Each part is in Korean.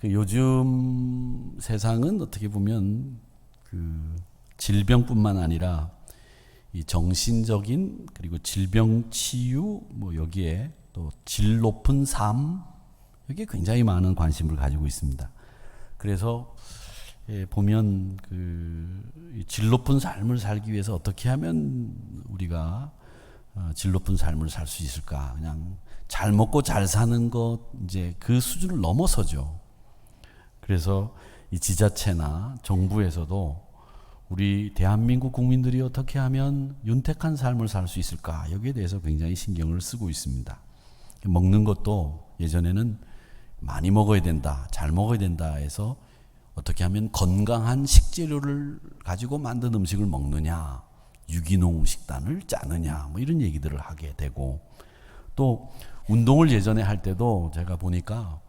요즘 세상은 어떻게 보면 질병뿐만 아니라 이 정신적인 그리고 질병 치유 여기에 또 질 높은 삶 여기에 굉장히 많은 관심을 가지고 있습니다. 그래서 보면 질 높은 삶을 살기 위해서 어떻게 하면 우리가 질 높은 삶을 살 수 있을까? 그냥 잘 먹고 잘 사는 것 이제 그 수준을 넘어서죠. 그래서 이 지자체나 정부에서도 우리 대한민국 국민들이 어떻게 하면 윤택한 삶을 살 수 있을까? 여기에 대해서 굉장히 신경을 쓰고 있습니다. 먹는 것도 예전에는 많이 먹어야 된다, 잘 먹어야 된다 해서 어떻게 하면 건강한 식재료를 가지고 만든 음식을 먹느냐, 유기농 식단을 짜느냐, 이런 얘기들을 하게 되고, 또 운동을 예전에 할 때도 제가 보니까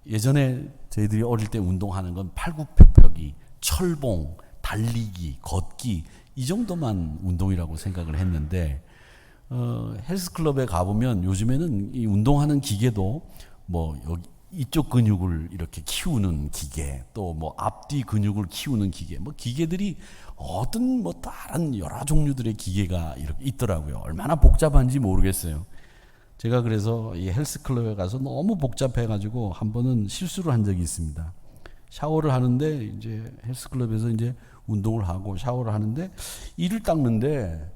예전에 저희들이 어릴 때 운동하는 건 팔굽혀펴기, 철봉, 달리기, 걷기 이 정도만 운동이라고 생각을 했는데 헬스클럽에 가보면 요즘에는 이 운동하는 기계도 여기 이쪽 근육을 이렇게 키우는 기계, 또 앞뒤 근육을 키우는 기계, 기계들이 어떤 다른 여러 종류들의 기계가 이렇게 있더라고요. 얼마나 복잡한지 모르겠어요. 제가 그래서 이 헬스클럽에 가서 너무 복잡해가지고 한 번은 실수를 한 적이 있습니다. 샤워를 하는데 이제 헬스클럽에서 이제 운동을 하고 샤워를 하는데 이를 닦는데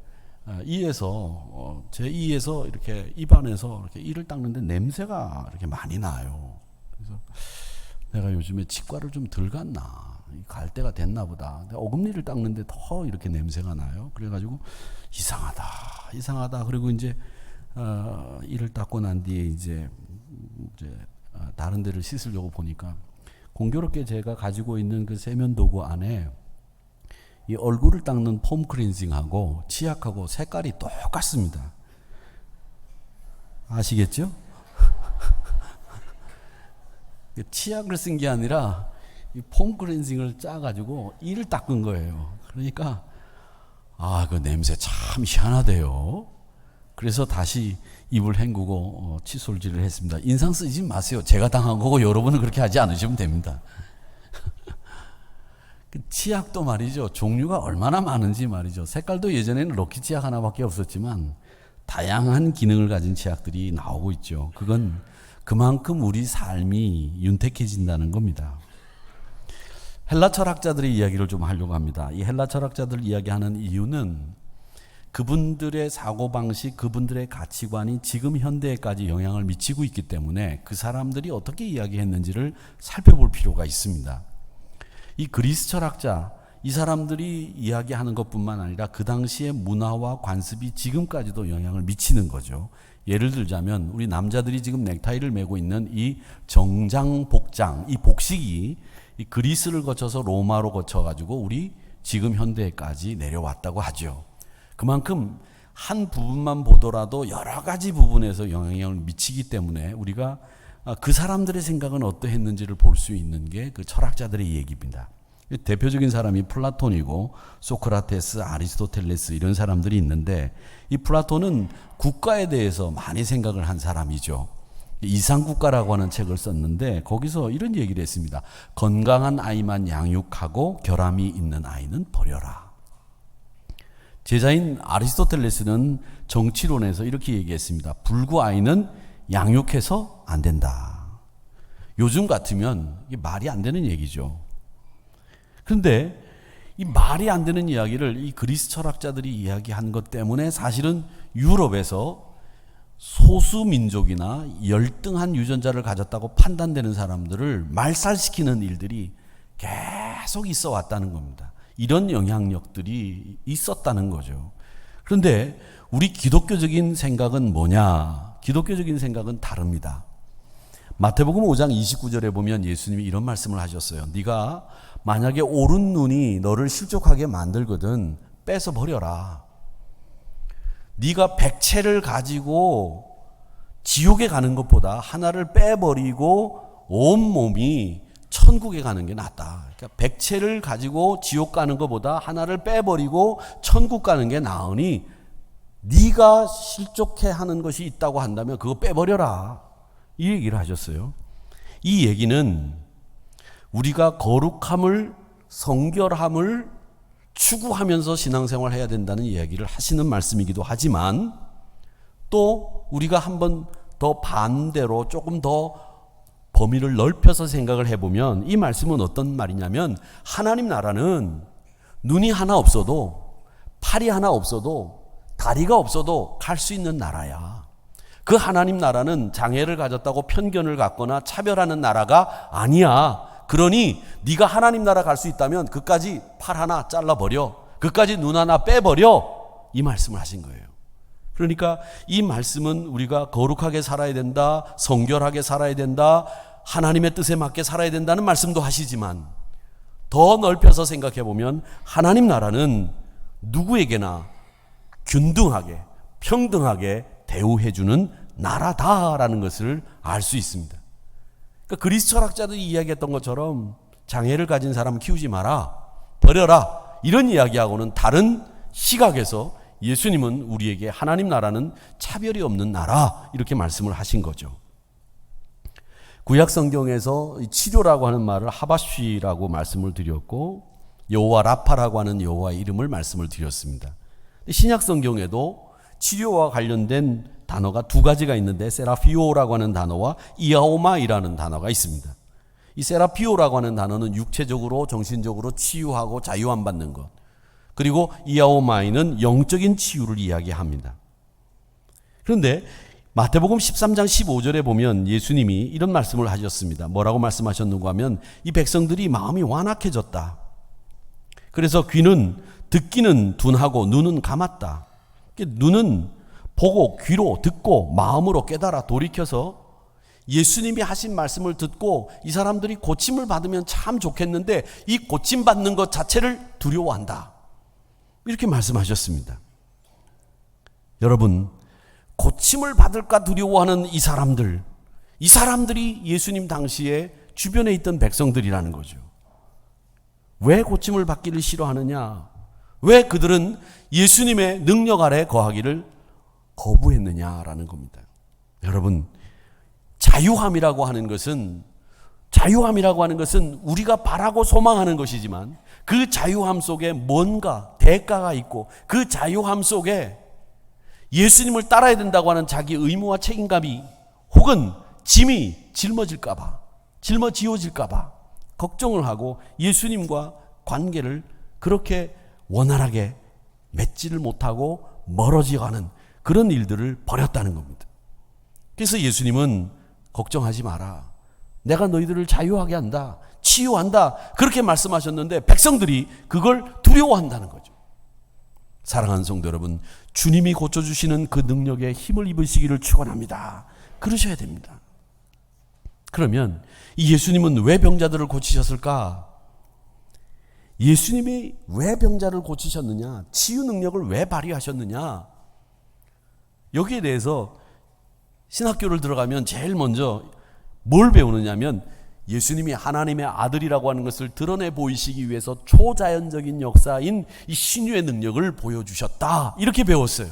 제 이에서 이렇게 입안에서 이렇게 이를 닦는데 냄새가 이렇게 많이 나요. 그래서 내가 요즘에 치과를 좀 덜 갔나, 갈 때가 됐나 보다. 어금니를 닦는데 더 이렇게 냄새가 나요. 그래가지고 이상하다. 그리고 이제 이를 닦고 난 뒤에 이제 다른 데를 씻으려고 보니까 공교롭게 제가 가지고 있는 그 세면 도구 안에 이 얼굴을 닦는 폼 클렌징하고 치약하고 색깔이 똑같습니다. 아시겠죠? 치약을 쓴 게 아니라 이 폼 클렌징을 짜가지고 이를 닦은 거예요. 그러니까 그 냄새 참 희한하대요. 그래서 다시 입을 헹구고 칫솔질을 했습니다. 인상 쓰지 마세요. 제가 당한 거고 여러분은 그렇게 하지 않으시면 됩니다. 치약도 말이죠. 종류가 얼마나 많은지 말이죠. 색깔도 예전에는 럭키 치약 하나밖에 없었지만 다양한 기능을 가진 치약들이 나오고 있죠. 그건 그만큼 우리 삶이 윤택해진다는 겁니다. 헬라 철학자들의 이야기를 좀 하려고 합니다. 이 헬라 철학자들 이야기하는 이유는 그분들의 사고방식, 그분들의 가치관이 지금 현대에까지 영향을 미치고 있기 때문에 그 사람들이 어떻게 이야기했는지를 살펴볼 필요가 있습니다. 이 그리스 철학자, 이 사람들이 이야기하는 것뿐만 아니라 그 당시의 문화와 관습이 지금까지도 영향을 미치는 거죠. 예를 들자면 우리 남자들이 지금 넥타이를 메고 있는 이 정장 복장, 이 복식이 이 그리스를 거쳐서 로마로 거쳐가지고 우리 지금 현대에까지 내려왔다고 하죠. 그만큼 한 부분만 보더라도 여러 가지 부분에서 영향을 미치기 때문에 우리가 그 사람들의 생각은 어떠했는지를 볼 수 있는 게 그 철학자들의 얘기입니다. 대표적인 사람이 플라톤이고 소크라테스, 아리스토텔레스 이런 사람들이 있는데 이 플라톤은 국가에 대해서 많이 생각을 한 사람이죠. 이상국가라고 하는 책을 썼는데 거기서 이런 얘기를 했습니다. 건강한 아이만 양육하고 결함이 있는 아이는 버려라. 제자인 아리스토텔레스는 정치론에서 이렇게 얘기했습니다. 불구 아이는 양육해서 안 된다. 요즘 같으면 이게 말이 안 되는 얘기죠. 그런데 이 말이 안 되는 이야기를 이 그리스 철학자들이 이야기한 것 때문에 사실은 유럽에서 소수 민족이나 열등한 유전자를 가졌다고 판단되는 사람들을 말살시키는 일들이 계속 있어 왔다는 겁니다. 이런 영향력들이 있었다는 거죠. 그런데 우리 기독교적인 생각은 뭐냐? 기독교적인 생각은 다릅니다. 마태복음 5장 29절에 보면 예수님이 이런 말씀을 하셨어요. 네가 만약에 오른 눈이 너를 실족하게 만들거든 빼서 버려라. 네가 100채를 가지고 지옥에 가는 것보다 하나를 빼버리고 온 몸이 천국에 가는 게 낫다. 그러니까 100채를 가지고 지옥 가는 것보다 하나를 빼버리고 천국 가는 게 나으니 네가 실족해 하는 것이 있다고 한다면 그거 빼버려라. 이 얘기를 하셨어요. 이 얘기는 우리가 거룩함을, 성결함을 추구하면서 신앙생활을 해야 된다는 이야기를 하시는 말씀이기도 하지만, 또 우리가 한번 더 반대로 조금 더 범위를 넓혀서 생각을 해보면 이 말씀은 어떤 말이냐면, 하나님 나라는 눈이 하나 없어도, 팔이 하나 없어도, 다리가 없어도 갈 수 있는 나라야. 그 하나님 나라는 장애를 가졌다고 편견을 갖거나 차별하는 나라가 아니야. 그러니 네가 하나님 나라 갈 수 있다면 그까지 팔 하나 잘라버려, 그까지 눈 하나 빼버려, 이 말씀을 하신 거예요. 그러니까 이 말씀은 우리가 거룩하게 살아야 된다, 성결하게 살아야 된다, 하나님의 뜻에 맞게 살아야 된다는 말씀도 하시지만, 더 넓혀서 생각해 보면 하나님 나라는 누구에게나 균등하게, 평등하게 대우해 주는 나라다라는 것을 알 수 있습니다. 그러니까 그리스 철학자들이 이야기했던 것처럼 장애를 가진 사람 키우지 마라, 버려라, 이런 이야기하고는 다른 시각에서 예수님은 우리에게 하나님 나라는 차별이 없는 나라, 이렇게 말씀을 하신 거죠. 구약 성경에서 치료라고 하는 말을 하바쉬라고 말씀을 드렸고, 여호와 라파라고 하는 여호와의 이름을 말씀을 드렸습니다. 신약 성경에도 치료와 관련된 단어가 두 가지가 있는데, 세라피오라고 하는 단어와 이아오마이라는 단어가 있습니다. 이 세라피오라고 하는 단어는 육체적으로, 정신적으로 치유하고 자유함 받는 것, 그리고 이아오마이는 영적인 치유를 이야기합니다. 그런데 마태복음 13장 15절에 보면 예수님이 이런 말씀을 하셨습니다. 뭐라고 말씀하셨는가 하면, 이 백성들이 마음이 완악해졌다. 그래서 귀는 듣기는 둔하고 눈은 감았다. 눈은 보고 귀로 듣고 마음으로 깨달아 돌이켜서 예수님이 하신 말씀을 듣고 이 사람들이 고침을 받으면 참 좋겠는데 이 고침 받는 것 자체를 두려워한다, 이렇게 말씀하셨습니다. 여러분, 고침을 받을까 두려워하는 이 사람들이 예수님 당시에 주변에 있던 백성들이라는 거죠. 왜 고침을 받기를 싫어하느냐? 왜 그들은 예수님의 능력 아래 거하기를 거부했느냐라는 겁니다. 여러분, 자유함이라고 하는 것은 우리가 바라고 소망하는 것이지만, 그 자유함 속에 뭔가 대가가 있고, 그 자유함 속에 예수님을 따라야 된다고 하는 자기 의무와 책임감이, 혹은 짐이 짊어지워질까봐 걱정을 하고 예수님과 관계를 그렇게 원활하게 맺지를 못하고 멀어져가는 그런 일들을 벌였다는 겁니다. 그래서 예수님은 걱정하지 마라, 내가 너희들을 자유하게 한다, 치유한다, 그렇게 말씀하셨는데 백성들이 그걸 두려워한다는 거죠. 사랑하는 성도 여러분, 주님이 고쳐주시는 그 능력에 힘을 입으시기를 축원합니다. 그러셔야 됩니다. 그러면 이 예수님은 왜 병자들을 고치셨을까? 예수님이 왜 병자를 고치셨느냐? 치유 능력을 왜 발휘하셨느냐? 여기에 대해서 신학교를 들어가면 제일 먼저 뭘 배우느냐면, 예수님이 하나님의 아들이라고 하는 것을 드러내 보이시기 위해서 초자연적인 역사인 이 신유의 능력을 보여주셨다, 이렇게 배웠어요.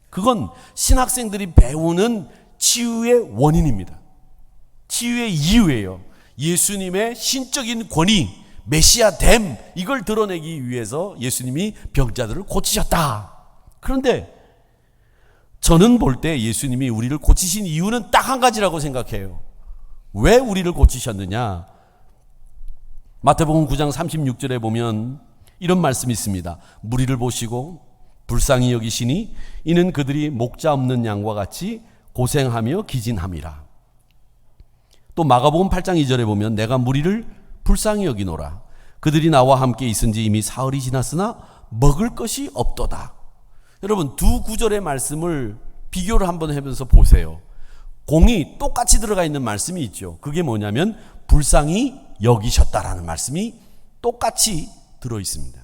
그건 신학생들이 배우는 치유의 원인입니다. 치유의 이유예요. 예수님의 신적인 권위, 메시아됨, 이걸 드러내기 위해서 예수님이 병자들을 고치셨다. 그런데 저는 볼 때 예수님이 우리를 고치신 이유는 딱 한 가지라고 생각해요. 왜 우리를 고치셨느냐? 마태복음 9장 36절에 보면 이런 말씀이 있습니다. 무리를 보시고 불쌍히 여기시니 이는 그들이 목자 없는 양과 같이 고생하며 기진함이라. 또 마가복음 8장 2절에 보면 내가 무리를 불쌍히 여기노라. 그들이 나와 함께 있은지 이미 사흘이 지났으나 먹을 것이 없도다. 여러분, 두 구절의 말씀을 비교를 한번 하면서 보세요. 공이 똑같이 들어가 있는 말씀이 있죠. 그게 뭐냐면 불쌍히 여기셨다라는 말씀이 똑같이 들어 있습니다.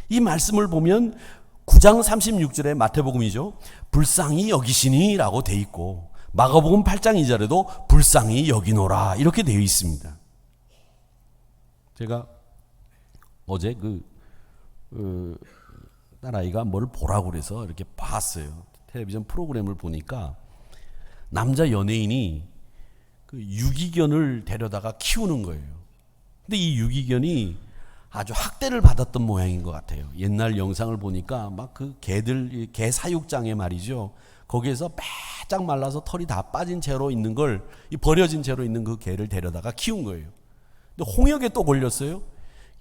이 말씀을 보면 9장 36절에 마태복음이죠. 불쌍히 여기시니 라고 돼 있고, 마가복음 8장 2절에도 불쌍히 여기노라 이렇게 되어 있습니다. 제가 어제 딸아이가 뭘 보라고 그래서 이렇게 봤어요. 텔레비전 프로그램을 보니까 남자 연예인이 그 유기견을 데려다가 키우는 거예요. 근데 이 유기견이 아주 학대를 받았던 모양인 것 같아요. 옛날 영상을 보니까 막 그 개 사육장에 말이죠. 거기에서 빼짝 말라서 털이 다 빠진 채로 있는 걸, 이 버려진 채로 있는 그 개를 데려다가 키운 거예요. 근데 홍역에 또 걸렸어요.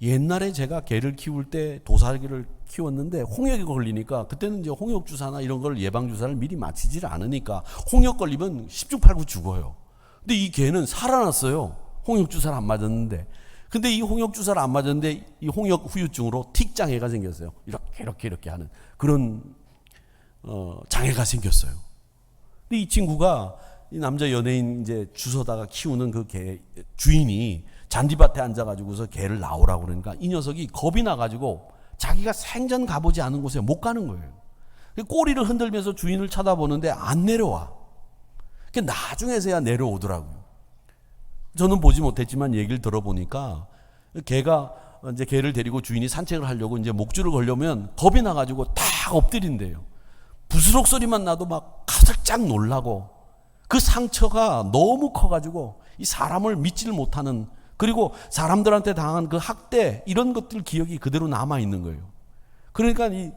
옛날에 제가 개를 키울 때 도살개를 키웠는데 홍역에 걸리니까, 그때는 이제 홍역 주사나 이런 걸 예방 주사를 미리 맞히질 않으니까 홍역 걸리면 10중 8구 죽어요. 근데 이 개는 살아났어요. 홍역 주사를 안 맞았는데. 근데 이 홍역 주사를 안 맞았는데 이 홍역 후유증으로 틱 장애가 생겼어요. 이렇게 하는 그런 장애가 생겼어요. 근데 이 친구가, 이 남자 연예인 이제 주워다가 키우는 그 개 주인이 잔디밭에 앉아가지고서 개를 나오라고 그러니까 이 녀석이 겁이 나가지고 자기가 생전 가보지 않은 곳에 못 가는 거예요. 꼬리를 흔들면서 주인을 쳐다보는데 안 내려와. 나중에서야 내려오더라고요. 저는 보지 못했지만 얘기를 들어보니까 개가 이제 개를 데리고 주인이 산책을 하려고 이제 목줄을 걸려면 겁이 나가지고 딱 엎드린대요. 부스럭 소리만 나도 막 가득 놀라고, 그 상처가 너무 커가지고 이 사람을 믿지를 못하는, 그리고 사람들한테 당한 그 학대 이런 것들 기억이 그대로 남아 있는 거예요. 그러니까 이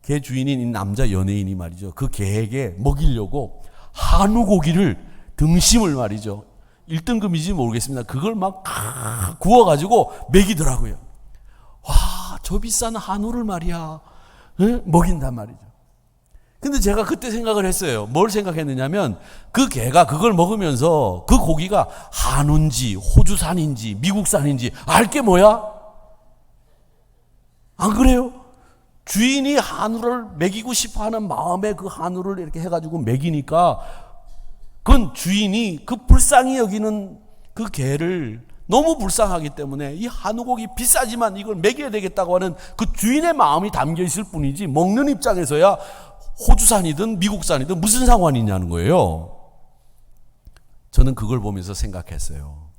개 주인인 이 남자 연예인이 말이죠, 그 개에게 먹이려고 한우 고기를, 등심을 말이죠, 1등급인지 모르겠습니다. 그걸 막 구워가지고 먹이더라고요. 와, 저 비싼 한우를 말이야, 먹인단 말이죠. 근데 제가 그때 생각을 했어요. 뭘 생각했느냐면, 그 개가 그걸 먹으면서 그 고기가 한우인지 호주산인지 미국산인지 알게 뭐야? 안 그래요? 주인이 한우를 먹이고 싶어하는 마음에 그 한우를 이렇게 해가지고 먹이니까, 그건 주인이 그 불쌍히 여기는 그 개를 너무 불쌍하기 때문에 이 한우고기 비싸지만 이걸 먹여야 되겠다고 하는 그 주인의 마음이 담겨 있을 뿐이지, 먹는 입장에서야 호주산이든 미국산이든 무슨 상관이냐는 거예요. 저는 그걸 보면서 생각했어요.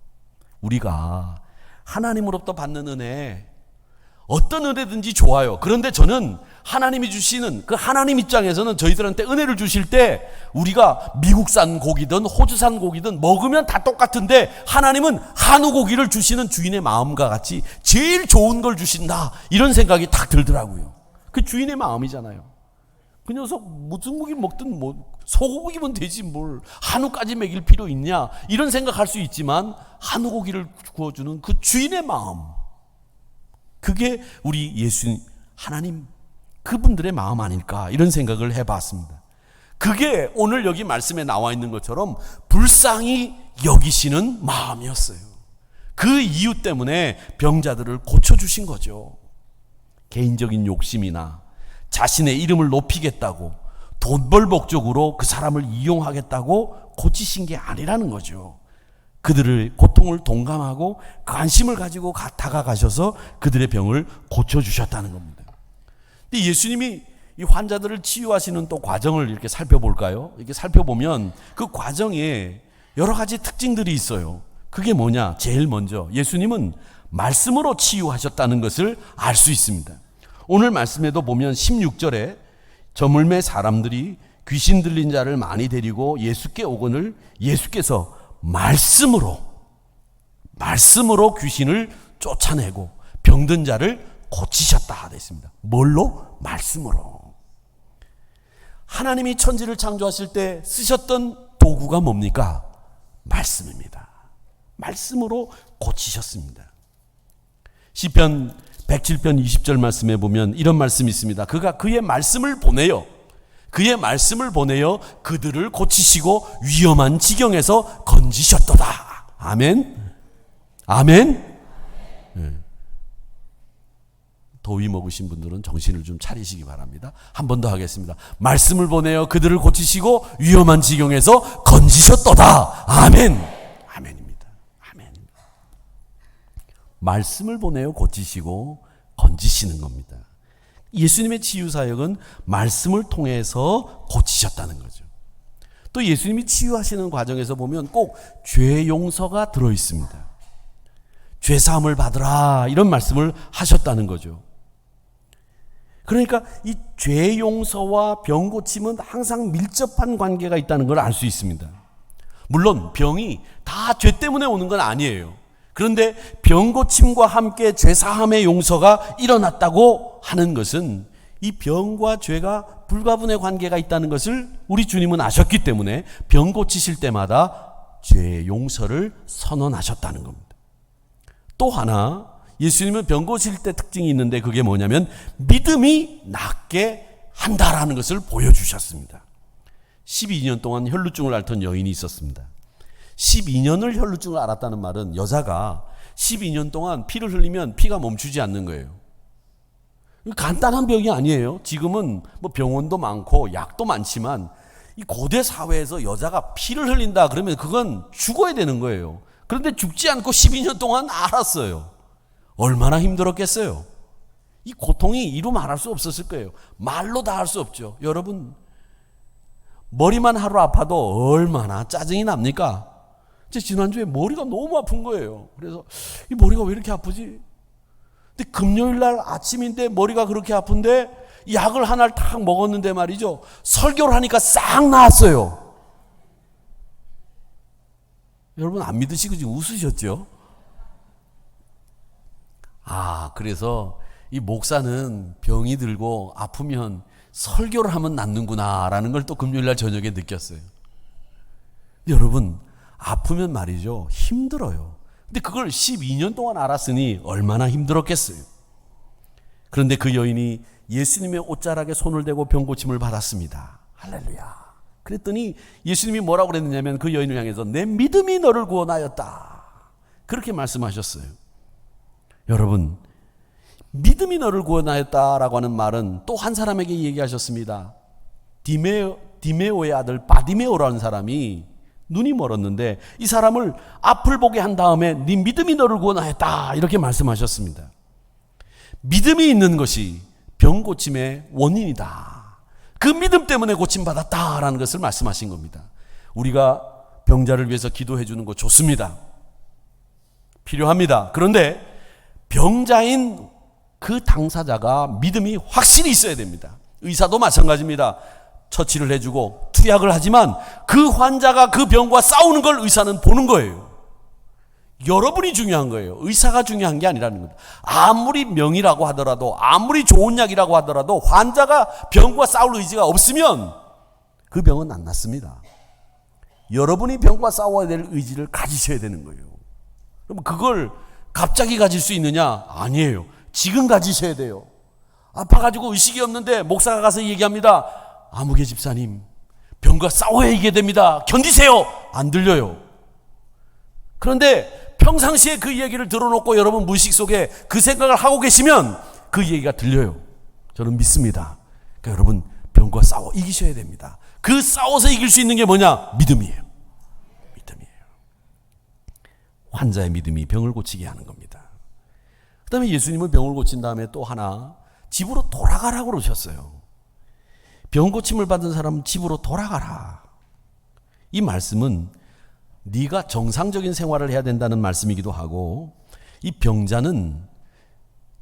우리가 하나님으로부터 받는 은혜, 어떤 은혜든지 좋아요. 그런데 저는 하나님이 주시는 그 하나님 입장에서는 저희들한테 은혜를 주실 때 우리가 미국산 고기든 호주산 고기든 먹으면 다 똑같은데, 하나님은 한우 고기를 주시는 주인의 마음과 같이 제일 좋은 걸 주신다, 이런 생각이 딱 들더라고요. 그 주인의 마음이잖아요. 그 녀석 무슨 고기 먹든 뭐 소고기면 되지 뭘 한우까지 먹일 필요 있냐, 이런 생각할 수 있지만 한우 고기를 구워주는 그 주인의 마음, 그게 우리 예수님 하나님 그분들의 마음 아닐까, 이런 생각을 해봤습니다. 그게 오늘 여기 말씀에 나와 있는 것처럼 불쌍히 여기시는 마음이었어요. 그 이유 때문에 병자들을 고쳐주신 거죠. 개인적인 욕심이나 자신의 이름을 높이겠다고, 돈 벌 목적으로 그 사람을 이용하겠다고 고치신 게 아니라는 거죠. 그들의 고통을 동감하고 관심을 가지고 다가가셔서 그들의 병을 고쳐주셨다는 겁니다. 근데 예수님이 이 환자들을 치유하시는 또 과정을 이렇게 살펴볼까요? 이렇게 살펴보면 그 과정에 여러 가지 특징들이 있어요. 그게 뭐냐? 제일 먼저 예수님은 말씀으로 치유하셨다는 것을 알 수 있습니다. 오늘 말씀에도 보면 16절에 저물매 사람들이 귀신 들린 자를 많이 데리고 예수께 오거늘 예수께서 말씀으로 귀신을 쫓아내고 병든 자를 고치셨다 됐습니다. 뭘로? 말씀으로. 하나님이 천지를 창조하실 때 쓰셨던 도구가 뭡니까? 말씀입니다. 말씀으로 고치셨습니다. 시편 107편 20절 말씀에 보면 이런 말씀이 있습니다. 그가 그의 말씀을 보내요. 그의 말씀을 보내어 그들을 고치시고 위험한 지경에서 건지셨도다. 아멘. 아멘. 네. 더위 먹으신 분들은 정신을 좀 차리시기 바랍니다. 한 번 더 하겠습니다. 말씀을 보내어 그들을 고치시고 위험한 지경에서 건지셨도다. 아멘. 아멘입니다. 아멘. 말씀을 보내어 고치시고 건지시는 겁니다. 예수님의 치유사역은 말씀을 통해서 고치셨다는 거죠. 또 예수님이 치유하시는 과정에서 보면 꼭 죄 용서가 들어있습니다. 죄 사함을 받으라, 이런 말씀을 하셨다는 거죠. 그러니까 이 죄 용서와 병 고침은 항상 밀접한 관계가 있다는 걸 알 수 있습니다. 물론 병이 다 죄 때문에 오는 건 아니에요. 그런데 병 고침과 함께 죄 사함의 용서가 일어났다고 하는 것은 이 병과 죄가 불가분의 관계가 있다는 것을 우리 주님은 아셨기 때문에 병 고치실 때마다 죄의 용서를 선언하셨다는 겁니다. 또 하나 예수님은 병 고칠 때 특징이 있는데 그게 뭐냐면 믿음이 낫게 한다라는 것을 보여주셨습니다. 12년 동안 혈루증을 앓던 여인이 있었습니다. 12년을 혈루증을 앓았다는 말은 여자가 12년 동안 피를 흘리면 피가 멈추지 않는 거예요. 간단한 병이 아니에요. 지금은 뭐 병원도 많고 약도 많지만 이 고대 사회에서 여자가 피를 흘린다 그러면 그건 죽어야 되는 거예요. 그런데 죽지 않고 12년 동안 앓았어요. 얼마나 힘들었겠어요. 이 고통이 이루 말할 수 없었을 거예요. 말로 다 할 수 없죠. 여러분 머리만 하루 아파도 얼마나 짜증이 납니까? 지난주에 머리가 너무 아픈 거예요. 그래서 이 머리가 왜 이렇게 아프지? 근데 금요일 날 아침인데 머리가 그렇게 아픈데 약을 하나를 탁 먹었는데 말이죠. 설교를 하니까 싹 나았어요. 여러분 안 믿으시고 지금 웃으셨죠? 그래서 이 목사는 병이 들고 아프면 설교를 하면 낫는구나라는 걸 또 금요일 날 저녁에 느꼈어요. 여러분 아프면 말이죠. 힘들어요. 근데 그걸 12년 동안 알았으니 얼마나 힘들었겠어요. 그런데 그 여인이 예수님의 옷자락에 손을 대고 병 고침을 받았습니다. 할렐루야. 그랬더니 예수님이 뭐라고 그랬느냐면 그 여인을 향해서 내 믿음이 너를 구원하였다. 그렇게 말씀하셨어요. 여러분 믿음이 너를 구원하였다라고 하는 말은 또 한 사람에게 얘기하셨습니다. 디메오의 아들 바디메오라는 사람이 눈이 멀었는데 이 사람을 앞을 보게 한 다음에 네 믿음이 너를 구원하였다 이렇게 말씀하셨습니다. 믿음이 있는 것이 병 고침의 원인이다. 그 믿음 때문에 고침받았다라는 것을 말씀하신 겁니다. 우리가 병자를 위해서 기도해 주는 거 좋습니다. 필요합니다. 그런데 병자인 그 당사자가 믿음이 확실히 있어야 됩니다. 의사도 마찬가지입니다. 처치를 해주고 투약을 하지만 그 환자가 그 병과 싸우는 걸 의사는 보는 거예요. 여러분이 중요한 거예요. 의사가 중요한 게 아니라는 겁니다. 아무리 명이라고 하더라도 아무리 좋은 약이라고 하더라도 환자가 병과 싸울 의지가 없으면 그 병은 안 낫습니다. 여러분이 병과 싸워야 될 의지를 가지셔야 되는 거예요. 그럼 그걸 갑자기 가질 수 있느냐? 아니에요. 지금 가지셔야 돼요. 아파가지고 의식이 없는데 목사가 가서 얘기합니다. 아무개 집사님 병과 싸워야 이게 됩니다. 견디세요. 안 들려요. 그런데 평상시에 그 얘기를 들어놓고 여러분 무의식 속에 그 생각을 하고 계시면 그 얘기가 들려요. 저는 믿습니다. 그러니까 여러분 병과 싸워 이기셔야 됩니다. 그 싸워서 이길 수 있는 게 뭐냐? 믿음이에요. 믿음이에요. 환자의 믿음이 병을 고치게 하는 겁니다. 그 다음에 예수님은 병을 고친 다음에 또 하나 집으로 돌아가라고 그러셨어요. 병 고침을 받은 사람은 집으로 돌아가라. 이 말씀은 네가 정상적인 생활을 해야 된다는 말씀이기도 하고 이 병자는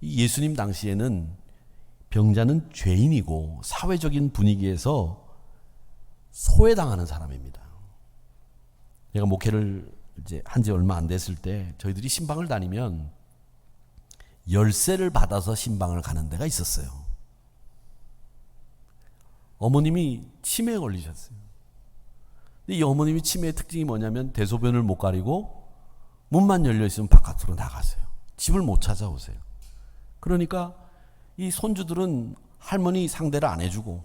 예수님 당시에는 병자는 죄인이고 사회적인 분위기에서 소외당하는 사람입니다. 제가 목회를 이제 한지 얼마 안 됐을 때 저희들이 신방을 다니면 열쇠를 받아서 신방을 가는 데가 있었어요. 어머님이 치매에 걸리셨어요. 근데 이 어머님이 치매의 특징이 뭐냐면 대소변을 못 가리고 문만 열려 있으면 바깥으로 나가세요. 집을 못 찾아오세요. 그러니까 이 손주들은 할머니 상대를 안 해주고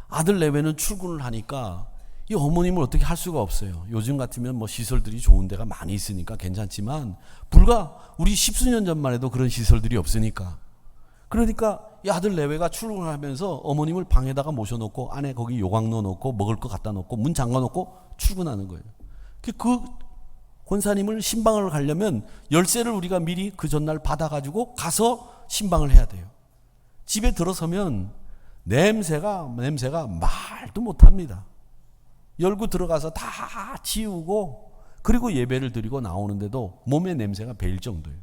아들 내외는 출근을 하니까 이 어머님을 어떻게 할 수가 없어요. 요즘 같으면 뭐 시설들이 좋은 데가 많이 있으니까 괜찮지만 불과 우리 10수년 전만 해도 그런 시설들이 없으니까 그러니까 이 아들 내외가 출근을 하면서 어머님을 방에다가 모셔놓고 안에 거기 요강 넣어놓고 먹을 거 갖다 놓고 문 잠가놓고 출근하는 거예요. 그 권사님을 신방을 가려면 열쇠를 우리가 미리 그 전날 받아가지고 가서 신방을 해야 돼요. 집에 들어서면 냄새가 말도 못합니다. 열고 들어가서 다 치우고 그리고 예배를 드리고 나오는데도 몸에 냄새가 배일 정도예요.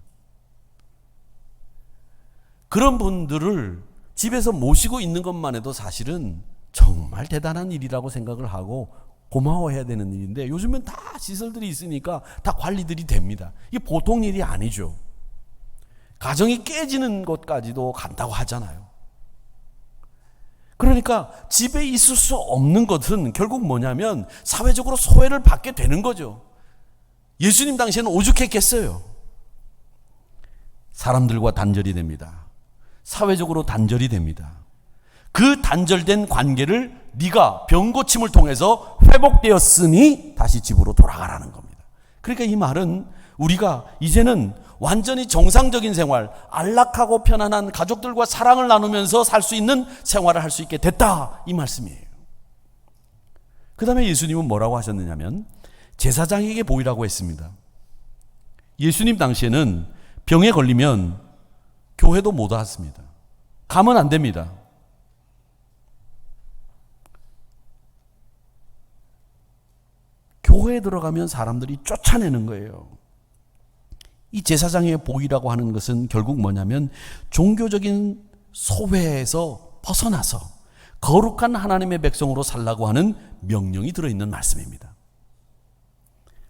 그런 분들을 집에서 모시고 있는 것만 해도 사실은 정말 대단한 일이라고 생각을 하고 고마워해야 되는 일인데 요즘은 다 시설들이 있으니까 다 관리들이 됩니다. 이게 보통 일이 아니죠. 가정이 깨지는 것까지도 간다고 하잖아요. 그러니까 집에 있을 수 없는 것은 결국 뭐냐면 사회적으로 소외를 받게 되는 거죠. 예수님 당시에는 오죽했겠어요. 사람들과 단절이 됩니다. 사회적으로 단절이 됩니다. 그 단절된 관계를 네가 병고침을 통해서 회복되었으니 다시 집으로 돌아가라는 겁니다. 그러니까 이 말은 우리가 이제는 완전히 정상적인 생활, 안락하고 편안한 가족들과 사랑을 나누면서 살 수 있는 생활을 할 수 있게 됐다, 이 말씀이에요. 그 다음에 예수님은 뭐라고 하셨느냐면 제사장에게 보이라고 했습니다. 예수님 당시에는 병에 걸리면 교회도 못 왔습니다. 가면 안 됩니다. 교회에 들어가면 사람들이 쫓아내는 거예요. 이 제사장의 보이라고 하는 것은 결국 뭐냐면 종교적인 소외에서 벗어나서 거룩한 하나님의 백성으로 살라고 하는 명령이 들어있는 말씀입니다.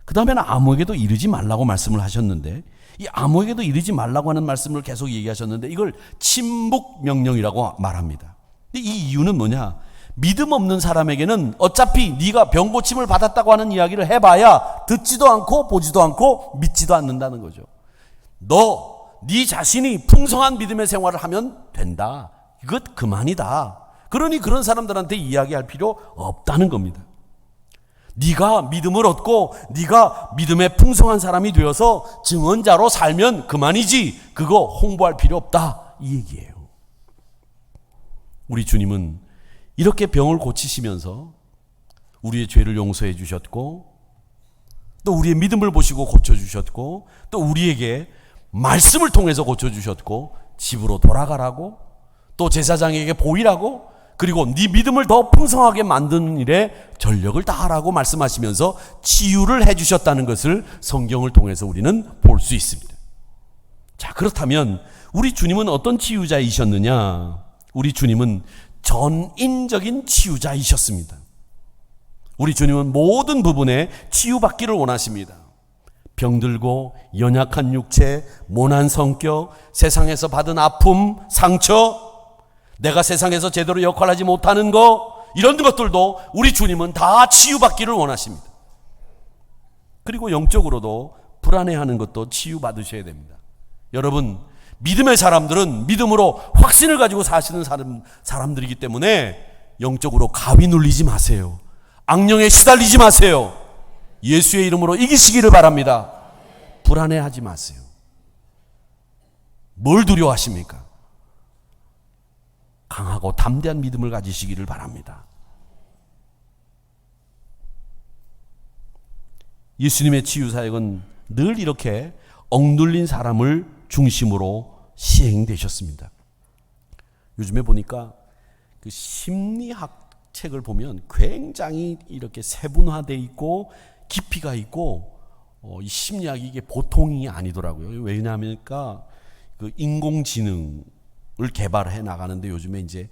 그 다음에는 아무에게도 이르지 말라고 말씀을 하셨는데 이 아무에게도 이르지 말라고 하는 말씀을 계속 얘기하셨는데 이걸 침묵 명령이라고 말합니다. 이 이유는 뭐냐? 믿음 없는 사람에게는 어차피 네가 병고침을 받았다고 하는 이야기를 해봐야 듣지도 않고 보지도 않고 믿지도 않는다는 거죠. 네 자신이 풍성한 믿음의 생활을 하면 된다. 이것 그만이다. 그러니 그런 사람들한테 이야기할 필요 없다는 겁니다. 네가 믿음을 얻고 네가 믿음의 풍성한 사람이 되어서 증언자로 살면 그만이지 그거 홍보할 필요 없다, 이 얘기예요. 우리 주님은 이렇게 병을 고치시면서 우리의 죄를 용서해 주셨고 또 우리의 믿음을 보시고 고쳐주셨고 또 우리에게 말씀을 통해서 고쳐주셨고 집으로 돌아가라고 또 제사장에게 보이라고 그리고 네 믿음을 더 풍성하게 만드는 일에 전력을 다하라고 말씀하시면서 치유를 해주셨다는 것을 성경을 통해서 우리는 볼 수 있습니다. 자, 그렇다면 우리 주님은 어떤 치유자이셨느냐? 우리 주님은 전인적인 치유자이셨습니다. 우리 주님은 모든 부분에 치유받기를 원하십니다. 병들고 연약한 육체, 모난 성격, 세상에서 받은 아픔, 상처, 내가 세상에서 제대로 역할하지 못하는 거, 이런 것들도 우리 주님은 다 치유받기를 원하십니다. 그리고 영적으로도 불안해하는 것도 치유받으셔야 됩니다. 여러분, 믿음의 사람들은 믿음으로 확신을 가지고 사시는 사람들이기 때문에 영적으로 가위 눌리지 마세요. 악령에 시달리지 마세요. 예수의 이름으로 이기시기를 바랍니다. 불안해하지 마세요. 뭘 두려워하십니까? 강하고 담대한 믿음을 가지시기를 바랍니다. 예수님의 치유사역은 늘 이렇게 억눌린 사람을 중심으로 시행되셨습니다. 요즘에 보니까 그 심리학 책을 보면 굉장히 이렇게 세분화되어 있고 깊이가 있고 이 심리학이 이게 보통이 아니더라고요. 왜냐하면 그 인공지능을 개발해 나가는데 요즘에 이제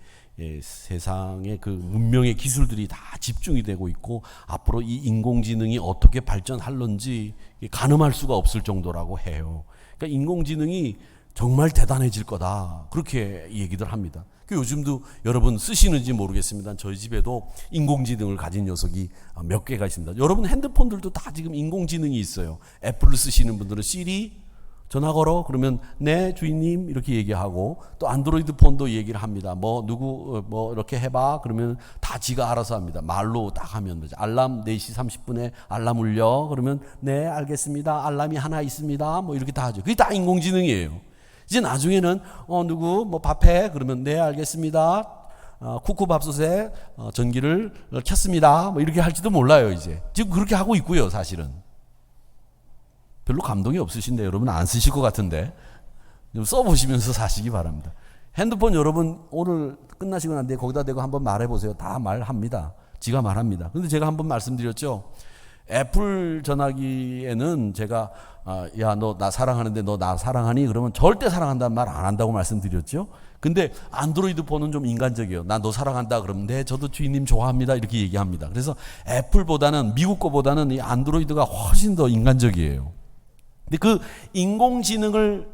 세상의 그 문명의 기술들이 다 집중이 되고 있고 앞으로 이 인공지능이 어떻게 발전할런지 가늠할 수가 없을 정도라고 해요. 그러니까 인공지능이 정말 대단해질 거다, 그렇게 얘기들 합니다. 요즘도 여러분 쓰시는지 모르겠습니다. 저희 집에도 인공지능을 가진 녀석이 몇 개가 있습니다. 여러분 핸드폰들도 다 지금 인공지능이 있어요. 애플을 쓰시는 분들은 시리 전화 걸어 그러면 네 주인님 이렇게 얘기하고 또 안드로이드 폰도 얘기를 합니다. 누구 이렇게 해봐 그러면 다 지가 알아서 합니다. 말로 딱 하면 되죠. 알람 4시 30분에 알람 울려 그러면 네 알겠습니다. 알람이 하나 있습니다. 이렇게 다 하죠. 그게 다 인공지능이에요. 이제 나중에는 누구 밥해 그러면 네 알겠습니다. 쿠쿠밥솥에 전기를 켰습니다. 이렇게 할지도 몰라요. 이제 지금 그렇게 하고 있고요. 사실은 별로 감동이 없으신데 여러분 안 쓰실 것 같은데 좀 써보시면서 사시기 바랍니다. 핸드폰 여러분 오늘 끝나시고 난 뒤에 거기다 대고 한번 말해보세요. 다 말합니다. 지가 말합니다. 근데 제가 한번 말씀드렸죠. 애플 전화기에는 제가 야, 너 나 사랑하는데 너 나 사랑하니? 그러면 절대 사랑한다는 말 안 한다고 말씀드렸죠. 근데 안드로이드 폰은 좀 인간적이에요. 나 너 사랑한다 그러면 네, 저도 주인님 좋아합니다 이렇게 얘기합니다. 그래서 애플보다는, 미국 거보다는 이 안드로이드가 훨씬 더 인간적이에요. 근데 그 인공지능을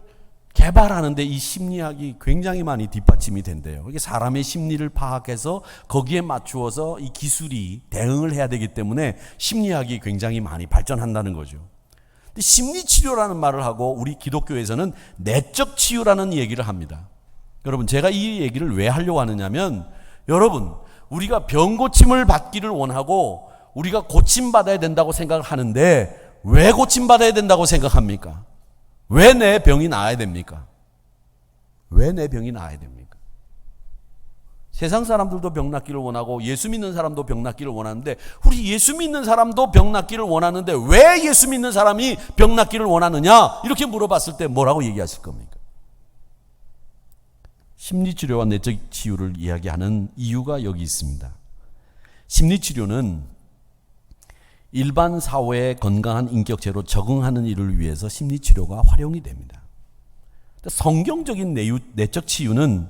개발하는데 이 심리학이 굉장히 많이 뒷받침이 된대요. 이게 사람의 심리를 파악해서 거기에 맞추어서 이 기술이 대응을 해야 되기 때문에 심리학이 굉장히 많이 발전한다는 거죠. 근데 심리치료라는 말을 하고 우리 기독교에서는 내적 치유라는 얘기를 합니다. 여러분, 제가 이 얘기를 왜 하려고 하느냐면, 여러분, 우리가 병 고침을 받기를 원하고 우리가 고침받아야 된다고 생각을 하는데 왜 고침받아야 된다고 생각합니까? 왜 내 병이 나아야 됩니까? 왜 내 병이 나아야 됩니까? 세상 사람들도 병 낫기를 원하고 예수 믿는 사람도 병 낫기를 원하는데, 우리 예수 믿는 사람도 병 낫기를 원하는데 왜 예수 믿는 사람이 병 낫기를 원하느냐? 이렇게 물어봤을 때 뭐라고 얘기하실 겁니까? 심리치료와 내적 치유를 이야기하는 이유가 여기 있습니다. 심리치료는 일반 사회의 건강한 인격체로 적응하는 일을 위해서 심리치료가 활용이 됩니다. 성경적인 내적 치유는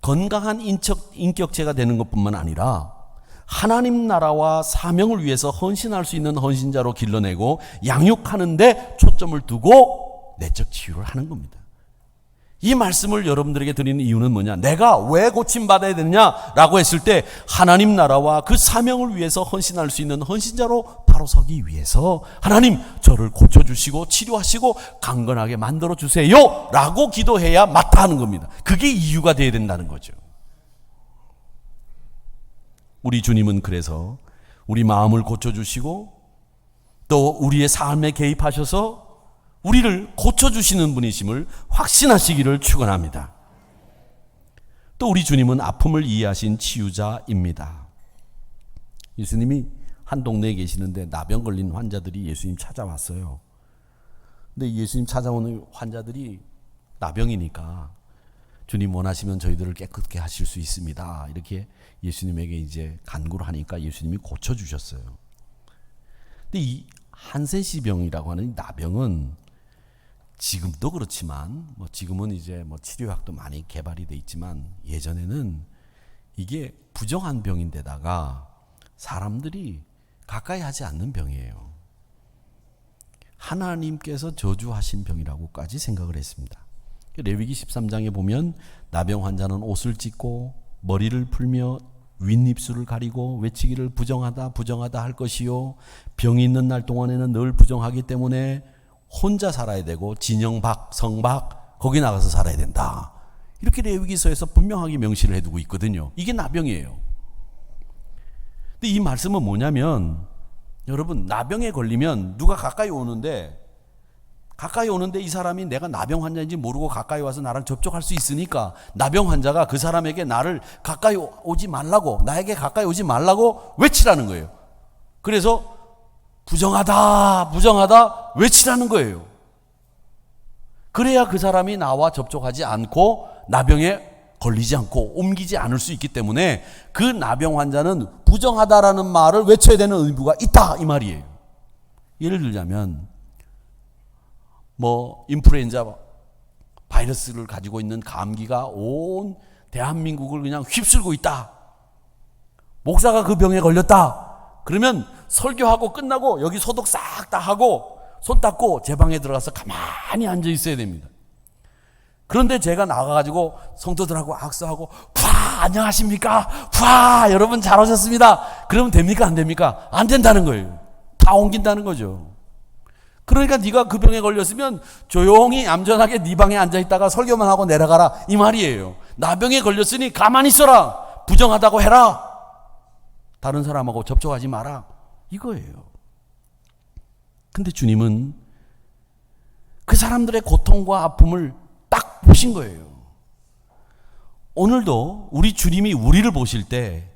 건강한 인격체가 되는 것뿐만 아니라 하나님 나라와 사명을 위해서 헌신할 수 있는 헌신자로 길러내고 양육하는 데 초점을 두고 내적 치유를 하는 겁니다. 이 말씀을 여러분들에게 드리는 이유는 뭐냐? 내가 왜 고침받아야 되느냐라고 했을 때 하나님 나라와 그 사명을 위해서 헌신할 수 있는 헌신자로 바로 서기 위해서 하나님 저를 고쳐주시고 치료하시고 강건하게 만들어주세요 라고 기도해야 마땅한 겁니다. 그게 이유가 되어야 된다는 거죠. 우리 주님은 그래서 우리 마음을 고쳐주시고 또 우리의 삶에 개입하셔서 우리를 고쳐주시는 분이심을 확신하시기를 축원합니다. 또 우리 주님은 아픔을 이해하신 치유자입니다. 예수님이 한 동네에 계시는데 나병 걸린 환자들이 예수님 찾아왔어요. 근데 예수님 찾아오는 환자들이 나병이니까 주님 원하시면 저희들을 깨끗게 하실 수 있습니다. 이렇게 예수님에게 이제 간구를 하니까 예수님이 고쳐주셨어요. 근데 이 한센시병이라고 하는 나병은 지금도 그렇지만 지금은 이제 치료약도 많이 개발이 돼 있지만 예전에는 이게 부정한 병인데다가 사람들이 가까이 하지 않는 병이에요. 하나님께서 저주하신 병이라고까지 생각을 했습니다. 레위기 13장에 보면 나병 환자는 옷을 찢고 머리를 풀며 윗입술을 가리고 외치기를 부정하다 부정하다 할 것이요 병이 있는 날 동안에는 늘 부정하기 때문에 혼자 살아야 되고 진영 밖 성 밖 거기 나가서 살아야 된다. 이렇게 레위기서에서 분명하게 명시를 해두고 있거든요. 이게 나병이에요. 근데 이 말씀은 뭐냐면 여러분, 나병에 걸리면 누가 가까이 오는데 이 사람이 내가 나병 환자인지 모르고 가까이 와서 나랑 접촉할 수 있으니까 나병 환자가 그 사람에게 나를 가까이 오지 말라고, 나에게 가까이 오지 말라고 외치라는 거예요. 그래서 부정하다 부정하다 외치라는 거예요. 그래야 그 사람이 나와 접촉하지 않고 나병에 걸리지 않고 옮기지 않을 수 있기 때문에 그 나병 환자는 부정하다라는 말을 외쳐야 되는 의무가 있다 이 말이에요. 예를 들자면 인플루엔자 바이러스를 가지고 있는 감기가 온 대한민국을 그냥 휩쓸고 있다. 목사가 그 병에 걸렸다. 그러면 설교하고 끝나고 여기 소독 싹 다 하고 손 닦고 제 방에 들어가서 가만히 앉아 있어야 됩니다. 그런데 제가 나가가지고 성도들하고 악수하고 안녕하십니까? 여러분 잘 오셨습니다. 그러면 됩니까? 안 됩니까? 안 된다는 거예요. 다 옮긴다는 거죠. 그러니까 네가 그 병에 걸렸으면 조용히 얌전하게 네 방에 앉아있다가 설교만 하고 내려가라 이 말이에요. 나병에 걸렸으니 가만히 있어라. 부정하다고 해라. 다른 사람하고 접촉하지 마라 이거예요. 근데 주님은 그 사람들의 고통과 아픔을 딱 보신 거예요. 오늘도 우리 주님이 우리를 보실 때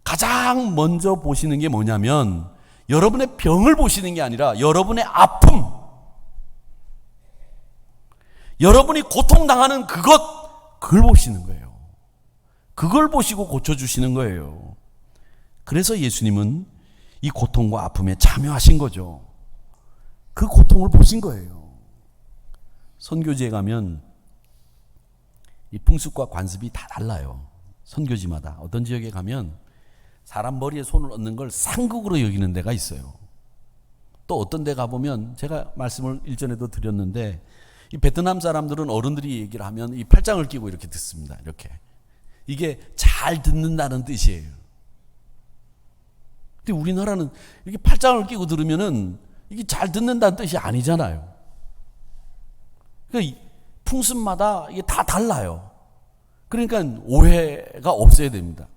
가장 먼저 보시는 게 뭐냐면 여러분의 병을 보시는 게 아니라 여러분의 아픔, 여러분이 고통당하는 그걸 보시는 거예요. 그걸 보시고 고쳐주시는 거예요. 그래서 예수님은 이 고통과 아픔에 참여하신 거죠. 그 고통을 보신 거예요. 선교지에 가면 이 풍습과 관습이 다 달라요. 선교지마다. 어떤 지역에 가면 사람 머리에 손을 얹는 걸 상극으로 여기는 데가 있어요. 또 어떤 데 가보면 제가 말씀을 일전에도 드렸는데 이 베트남 사람들은 어른들이 얘기를 하면 이 팔짱을 끼고 이렇게 듣습니다. 이렇게. 이게 잘 듣는다는 뜻이에요. 근데 우리나라는 이렇게 팔짱을 끼고 들으면은 이게 잘 듣는다는 뜻이 아니잖아요. 그러니까 풍습마다 이게 다 달라요. 그러니까 오해가 없어야 됩니다.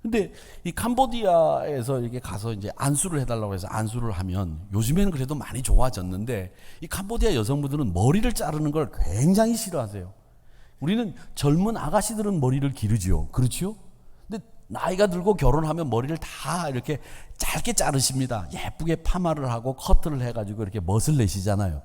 근데 이 캄보디아에서 이렇게 가서 이제 안수를 해달라고 해서 안수를 하면 요즘에는 그래도 많이 좋아졌는데 이 캄보디아 여성분들은 머리를 자르는 걸 굉장히 싫어하세요. 우리는 젊은 아가씨들은 머리를 기르지요. 그렇지요? 근데 나이가 들고 결혼하면 머리를 다 이렇게 짧게 자르십니다. 예쁘게 파마를 하고 커트를 해가지고 이렇게 멋을 내시잖아요.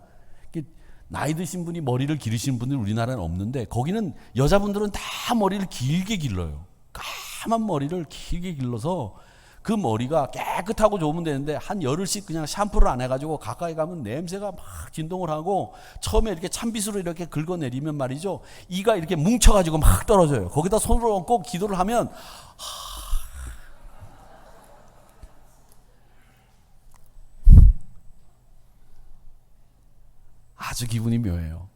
나이 드신 분이 머리를 기르시는 분들이 우리나라는 없는데 거기는 여자분들은 다 머리를 길게 길러요. 까만 머리를 길게 길러서 그 머리가 깨끗하고 좋으면 되는데 한 열흘씩 그냥 샴푸를 안 해가지고 가까이 가면 냄새가 막 진동을 하고 처음에 이렇게 찬빗으로 이렇게 긁어내리면 말이죠. 이가 이렇게 뭉쳐가지고 막 떨어져요. 거기다 손을 얹고 기도를 하면 아주 기분이 묘해요.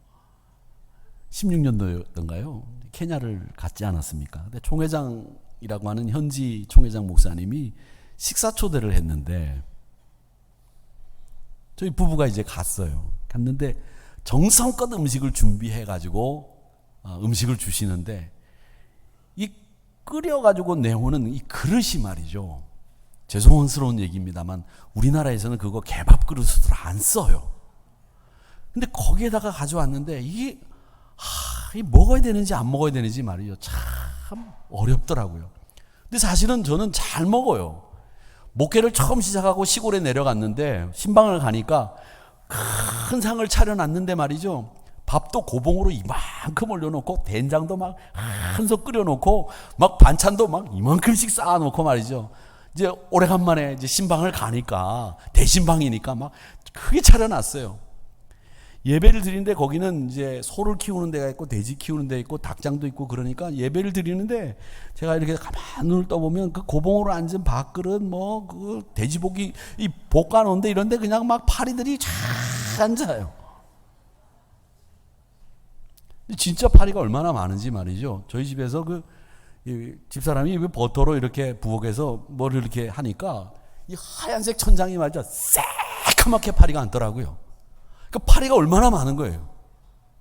16년도였던가요? 케냐를 갔지 않았습니까? 근데 총회장이라고 하는 현지 총회장 목사님이 식사 초대를 했는데 저희 부부가 이제 갔어요. 갔는데 정성껏 음식을 준비해가지고 음식을 주시는데 이 끓여가지고 내오는 이 그릇이 말이죠. 죄송스러운 얘기입니다만 우리나라에서는 그거 개밥 그릇으로 안 써요. 근데 거기에다가 가져왔는데 이게 먹어야 되는지 안 먹어야 되는지 말이죠. 참 어렵더라고요. 근데 사실은 저는 잘 먹어요. 목회를 처음 시작하고 시골에 내려갔는데 신방을 가니까 큰 상을 차려놨는데 말이죠. 밥도 고봉으로 이만큼 올려놓고 된장도 막 한솥 끓여놓고 막 반찬도 막 이만큼씩 쌓아놓고 말이죠. 이제 오래간만에 이제 신방을 가니까 대신방이니까 막 크게 차려놨어요. 예배를 드리는데 거기는 이제 소를 키우는 데가 있고 돼지 키우는 데 있고 닭장도 있고 그러니까 예배를 드리는데 제가 이렇게 가만 눈을 떠보면 그 고봉으로 앉은 밥그릇 뭐 그 돼지고기 이 볶아놓은데 이런데 그냥 막 파리들이 쫙 앉아요. 진짜 파리가 얼마나 많은지 말이죠. 저희 집에서 그 집사람이 버터로 이렇게 부엌에서 뭐를 이렇게 하니까 이 하얀색 천장이 말이죠. 새카맣게 파리가 앉더라고요. 그 파리가 얼마나 많은 거예요.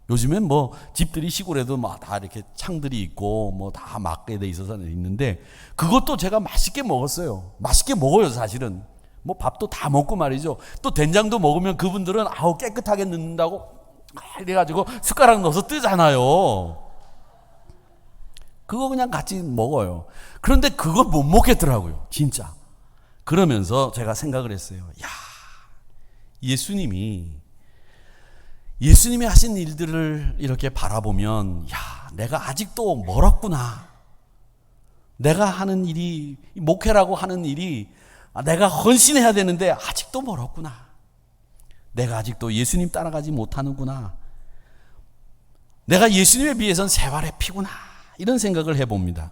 요즘엔 뭐 집들이 시골에도 막 다 이렇게 창들이 있고 뭐 다 막게 돼 있어서 있는데 그것도 제가 맛있게 먹었어요. 맛있게 먹어요, 사실은. 뭐 밥도 다 먹고 말이죠. 또 된장도 먹으면 그분들은 아우 깨끗하게 넣는다고 이래가지고 숟가락 넣어서 뜨잖아요. 그거 그냥 같이 먹어요. 그런데 그거 못 먹겠더라고요, 진짜. 그러면서 제가 생각을 했어요. 야, 예수님이 하신 일들을 이렇게 바라보면 야, 내가 아직도 멀었구나. 내가 하는 일이 목회라고 하는 일이 내가 헌신해야 되는데 아직도 멀었구나. 내가 아직도 예수님 따라가지 못하는구나. 내가 예수님에 비해서는 세활의 피구나. 이런 생각을 해봅니다.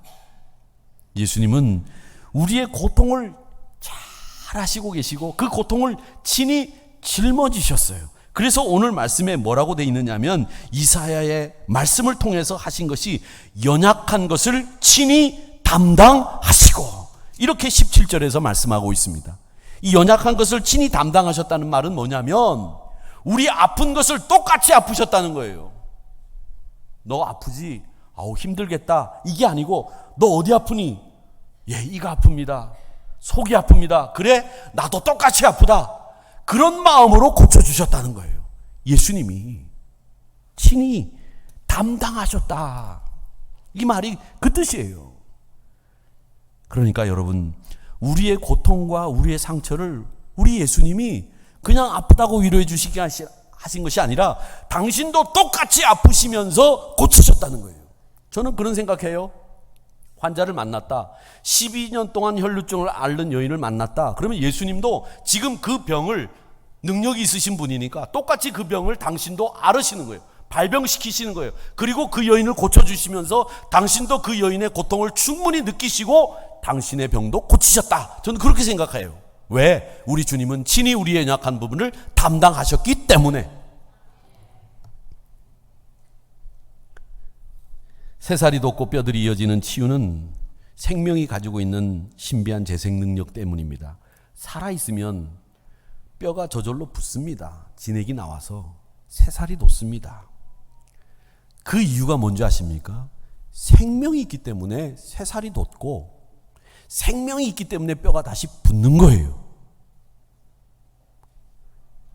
예수님은 우리의 고통을 잘 아시고 계시고 그 고통을 친히 짊어지셨어요. 그래서 오늘 말씀에 뭐라고 되어 있느냐면 이사야의 말씀을 통해서 하신 것이 연약한 것을 친히 담당하시고 이렇게 17절에서 말씀하고 있습니다. 이 연약한 것을 친히 담당하셨다는 말은 뭐냐면 우리 아픈 것을 똑같이 아프셨다는 거예요. 너 아프지? 아우 힘들겠다. 이게 아니고 너 어디 아프니? 예, 이가 아픕니다. 속이 아픕니다. 그래? 나도 똑같이 아프다. 그런 마음으로 고쳐주셨다는 거예요. 예수님이 친히 담당하셨다. 이 말이 그 뜻이에요. 그러니까 여러분, 우리의 고통과 우리의 상처를 우리 예수님이 그냥 아프다고 위로해 주시게 하신 것이 아니라 당신도 똑같이 아프시면서 고치셨다는 거예요. 저는 그런 생각해요. 환자를 만났다. 12년 동안 혈루증을 앓는 여인을 만났다. 그러면 예수님도 지금 그 병을 능력이 있으신 분이니까 똑같이 그 병을 당신도 앓으시는 거예요. 발병시키시는 거예요. 그리고 그 여인을 고쳐주시면서 당신도 그 여인의 고통을 충분히 느끼시고 당신의 병도 고치셨다. 저는 그렇게 생각해요. 왜? 우리 주님은 친히 우리의 연약한 부분을 담당하셨기 때문에. 새살이 돋고 뼈들이 이어지는 치유는 생명이 가지고 있는 신비한 재생 능력 때문입니다. 살아있으면 뼈가 저절로 붙습니다. 진액이 나와서 새살이 돋습니다. 그 이유가 뭔지 아십니까? 생명이 있기 때문에 새살이 돋고 생명이 있기 때문에 뼈가 다시 붙는 거예요.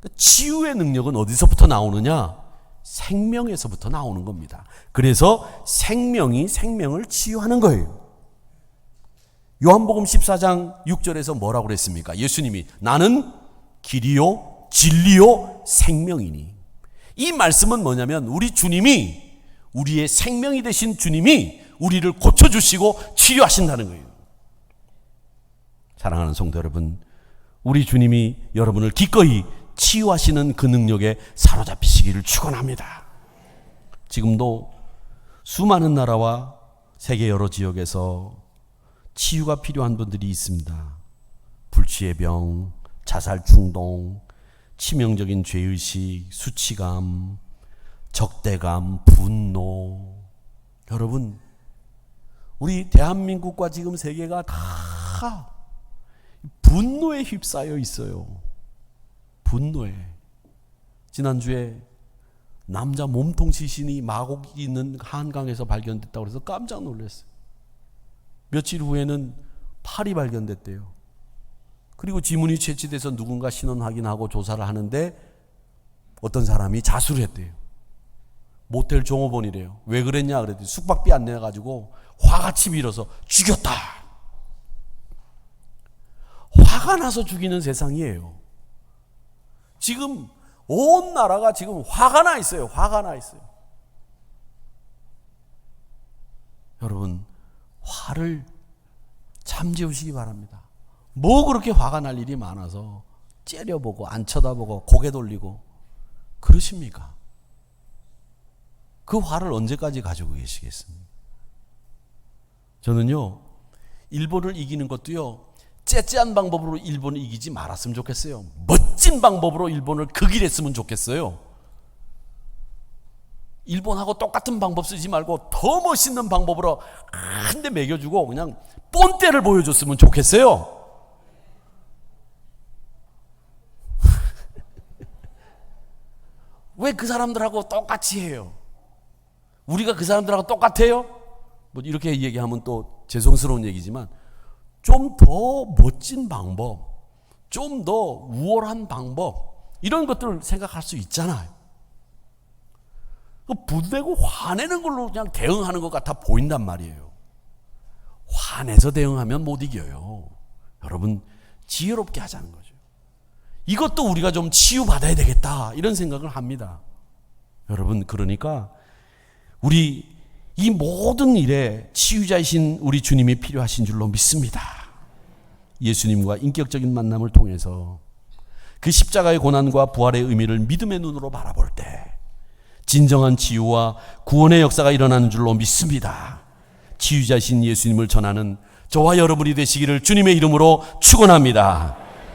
그러니까 치유의 능력은 어디서부터 나오느냐? 생명에서부터 나오는 겁니다. 그래서 생명이 생명을 치유하는 거예요. 요한복음 14장 6절에서 뭐라고 그랬습니까? 예수님이 나는 길이요 진리요 생명이니. 이 말씀은 뭐냐면 우리 주님이, 우리의 생명이 되신 주님이 우리를 고쳐주시고 치유하신다는 거예요. 사랑하는 성도 여러분, 우리 주님이 여러분을 기꺼이 치유하시는 그 능력에 사로잡히시기를 축원합니다. 지금도 수많은 나라와 세계 여러 지역에서 치유가 필요한 분들이 있습니다. 불치의 병, 자살 충동, 치명적인 죄의식, 수치감, 적대감, 분노. 여러분, 우리 대한민국과 지금 세계가 다 분노에 휩싸여 있어요. 분노에. 지난주에 남자 몸통 시신이 마곡이 있는 한강에서 발견됐다고 해서 깜짝 놀랐어요. 며칠 후에는 팔이 발견됐대요. 그리고 지문이 채취돼서 누군가 신원 확인하고 조사를 하는데 어떤 사람이 자수를 했대요. 모텔 종업원이래요. 왜 그랬냐 그랬더니 숙박비 안 내가지고 화같이 빌어서 죽였다. 화가 나서 죽이는 세상이에요. 지금 온 나라가 지금 화가 나 있어요. 화가 나 있어요. 여러분, 화를 잠재우시기 바랍니다. 뭐 그렇게 화가 날 일이 많아서 째려보고 안 쳐다보고 고개 돌리고 그러십니까? 그 화를 언제까지 가지고 계시겠습니까? 저는요, 일본을 이기는 것도요, 째째한 방법으로 일본을 이기지 말았으면 좋겠어요. 멋진 방법으로 일본을 극일했으면 좋겠어요. 일본하고 똑같은 방법 쓰지 말고 더 멋있는 방법으로 한 대 매겨주고 그냥 본때를 보여줬으면 좋겠어요. 왜 그 사람들하고 똑같이 해요? 우리가 그 사람들하고 똑같아요? 뭐 이렇게 얘기하면 또 죄송스러운 얘기지만 좀 더 멋진 방법, 좀 더 우월한 방법, 이런 것들을 생각할 수 있잖아요. 분내고 화내는 걸로 그냥 대응하는 것 같아 보인단 말이에요. 화내서 대응하면 못 이겨요. 여러분, 지혜롭게 하자는 거죠. 이것도 우리가 좀 치유받아야 되겠다, 이런 생각을 합니다. 여러분, 그러니까 우리 이 모든 일에 치유자이신 우리 주님이 필요하신 줄로 믿습니다. 예수님과 인격적인 만남을 통해서 그 십자가의 고난과 부활의 의미를 믿음의 눈으로 바라볼 때 진정한 치유와 구원의 역사가 일어나는 줄로 믿습니다. 치유자이신 예수님을 전하는 저와 여러분이 되시기를 주님의 이름으로 축원합니다.